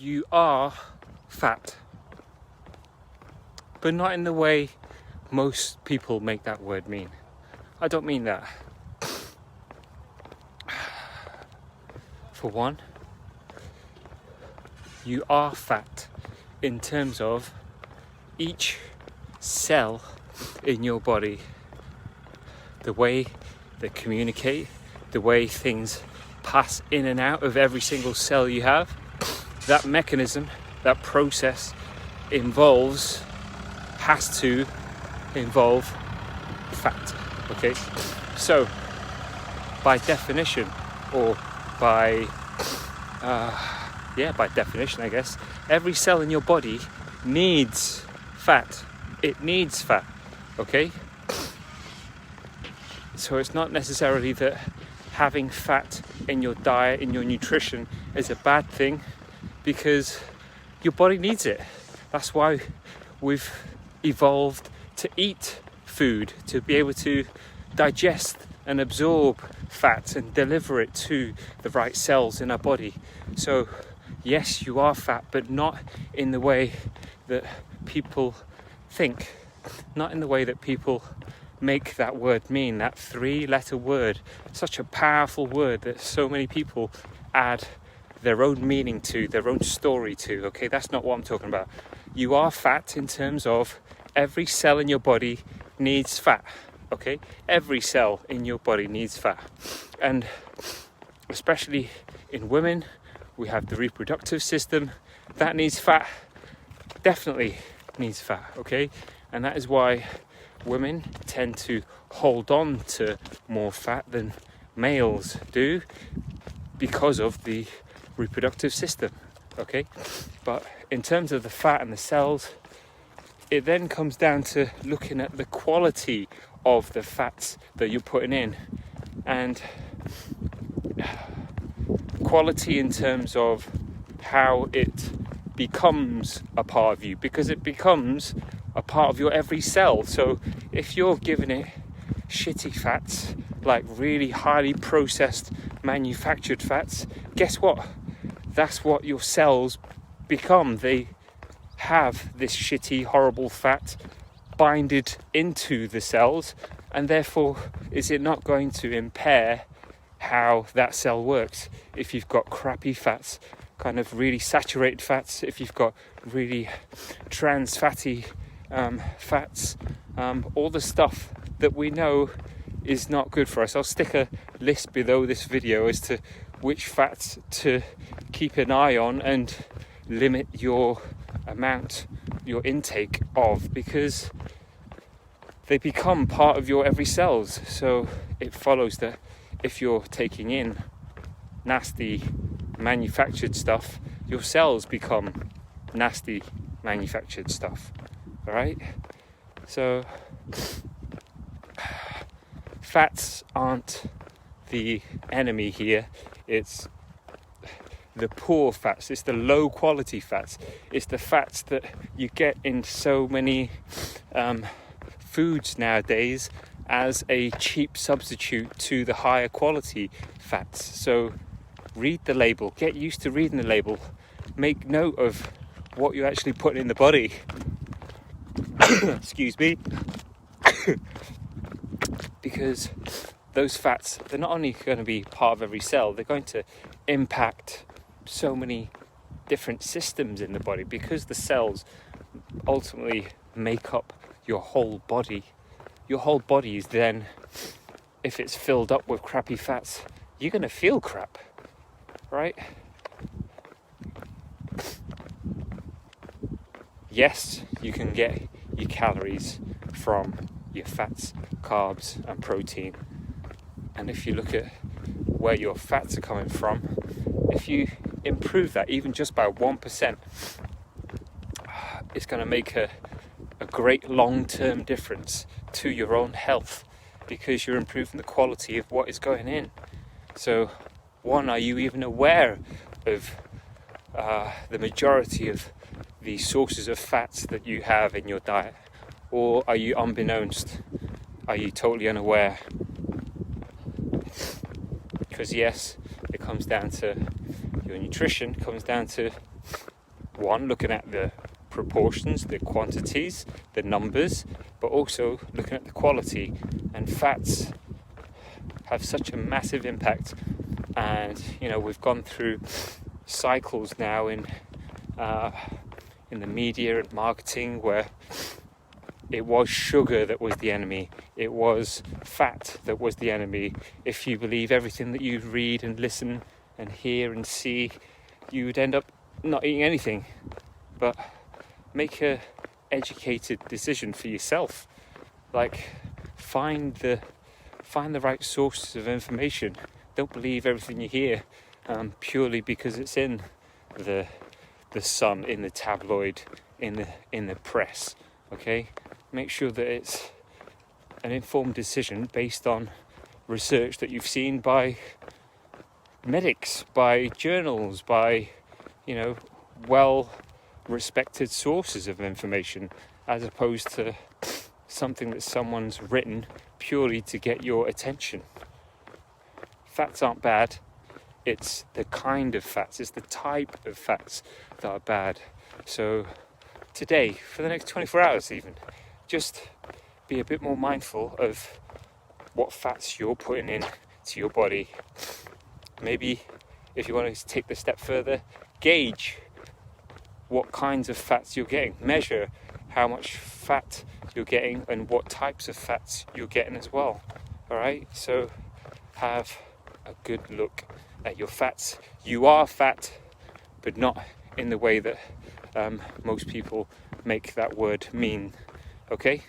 you are fat, but not in the way most people make that word mean. I don't mean that. For one, you are fat in terms of each cell in your body, the way they communicate, the way things pass in and out of every single cell you have. That mechanism, that process has to involve fat. Okay, so by definition, or by definition, I guess, every cell in your body needs fat. It needs fat. Okay, so it's not necessarily that having fat in your diet, in your nutrition, is a bad thing, because your body needs it. That's why we've evolved to eat food, to be able to digest and absorb fat and deliver it to the right cells in our body. So yes, you are fat, but not in the way that people think, not in the way that people make that word mean, that 3-letter word, such a powerful word that so many people add their own meaning to, their own story to. Okay, that's not what I'm talking about. You are fat in terms of every cell in your body needs fat. Okay, every cell in your body needs fat, and especially in women, we have the reproductive system that needs fat, definitely needs fat. Okay, and that is why women tend to hold on to more fat than males do, because of the reproductive system. Okay, but in terms of the fat and the cells, it then comes down to looking at the quality of the fats that you're putting in, and quality in terms of how it becomes a part of you, because it becomes a part of your every cell. So if you're giving it shitty fats, like really highly processed manufactured fats, guess what? That's what your cells become. They have this shitty, horrible fat binded into the cells, and therefore is it not going to impair how that cell works? If you've got crappy fats, kind of really saturated fats, if you've got really trans fatty fats, all the stuff that we know is not good for us. I'll stick a list below this video as to which fats to keep an eye on and limit your amount, your intake of, because they become part of your every cells. So it follows that if you're taking in nasty manufactured stuff, your cells become nasty manufactured stuff. All right, so fats aren't the enemy here. It's the poor fats, it's the low quality fats, it's the fats that you get in so many foods nowadays as a cheap substitute to the higher quality fats. So read the label, get used to reading the label, make note of what you're actually putting in the body. Excuse me. Because those fats, they're not only going to be part of every cell, they're going to impact so many different systems in the body, because the cells ultimately make up your whole body. Your whole body is then, if it's filled up with crappy fats, you're going to feel crap, right? Yes, you can get your calories from your fats, carbs and protein, and if you look at where your fats are coming from, if you improve that even just by 1%, it's going to make a great long-term difference to your own health, because you're improving the quality of what is going in. So one, are you even aware of the majority of the sources of fats that you have in your diet, or are you unbeknownst? Are you totally unaware? Because yes, it comes down to your nutrition, comes down to one, looking at the proportions, the quantities, the numbers, but also looking at the quality. And fats have such a massive impact. And you know, we've gone through cycles now in the media and marketing where it was sugar that was the enemy, it was fat that was the enemy. If you believe everything that you read and listen and hear and see, you would end up not eating anything. But make a educated decision for yourself. Like, find the right sources of information. Don't believe everything you hear purely because it's in the Sun, in the tabloid, in the press. Okay, make sure that it's an informed decision based on research that you've seen by medics, by journals, by, you know, well respected sources of information, as opposed to something that someone's written purely to get your attention. Fats aren't bad, it's the kind of fats, it's the type of fats that are bad. So today, for the next 24 hours even, just be a bit more mindful of what fats you're putting in to your body. Maybe if you want to take the step further, gauge what kinds of fats you're getting. Measure how much fat you're getting and what types of fats you're getting as well. Alright, so have a good look at your fats. You are fat, but not in the way that most people make that word mean. Okay?